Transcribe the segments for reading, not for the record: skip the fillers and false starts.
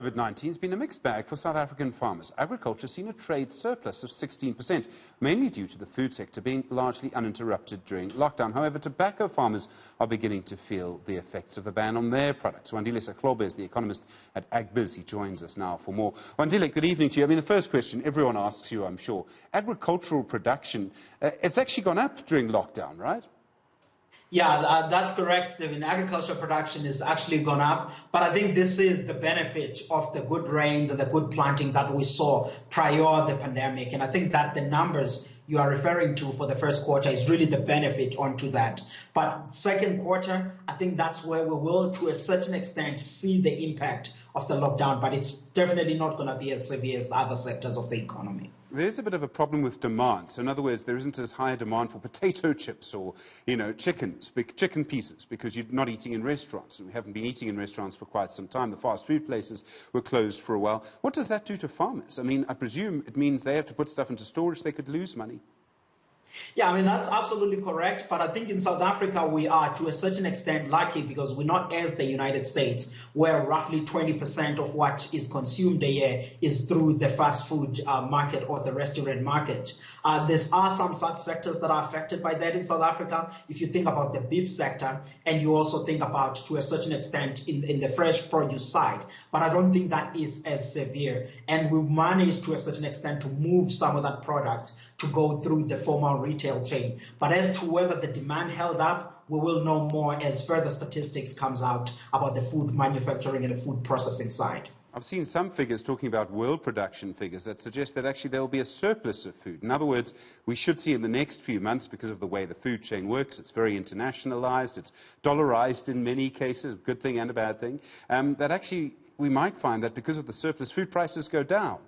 COVID-19 has been a mixed bag for South African farmers. Agriculture has seen a trade surplus of 16%, mainly due to the food sector being largely uninterrupted during lockdown. However, tobacco farmers are beginning to feel the effects of the ban on their products. Wandile Sihlobo is the economist at AgBiz. He joins us now for more. Wandile, good evening to you. The first question everyone asks you, I'm sure, agricultural production, it's actually gone up during lockdown, right? Yeah, that's correct, Stephen. Agricultural production has actually gone up, but I think this is the benefit of the good rains and the good planting that we saw prior to the pandemic. And I think that the numbers you are referring to for the first quarter is really the benefit onto that. But second quarter, I think that's where we will, to a certain extent, see the impact of the lockdown, but it's definitely not going to be as severe as the other sectors of the economy. There's a bit of a problem with demand. So in other words, there isn't as high a demand for potato chips or, chicken pieces, because you're not eating in restaurants. And we haven't been eating in restaurants for quite some time. The fast food places were closed for a while. What does that do to farmers? I presume it means they have to put stuff into storage, they could lose money. Yeah, that's absolutely correct. But I think in South Africa, we are to a certain extent lucky because we're not as the United States, where roughly 20% of what is consumed a year is through the fast food market or the restaurant market. There are some subsectors that are affected by that in South Africa. If you think about the beef sector, and you also think about, to a certain extent, in the fresh produce side. But I don't think that is as severe. And we managed to a certain extent to move some of that product to go through the formal retail chain. But as to whether the demand held up, we will know more as further statistics comes out about the food manufacturing and the food processing side. I've seen some figures talking about world production figures that suggest that actually there will be a surplus of food. In other words, we should see in the next few months, because of the way the food chain works, it's very internationalized, it's dollarized in many cases, a good thing and a bad thing, that actually we might find that because of the surplus, food prices go down.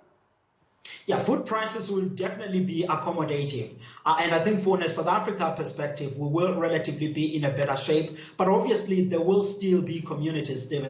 Yeah, food prices will definitely be accommodative. And I think from a South Africa perspective, we will relatively be in a better shape. But obviously, there will still be communities, David,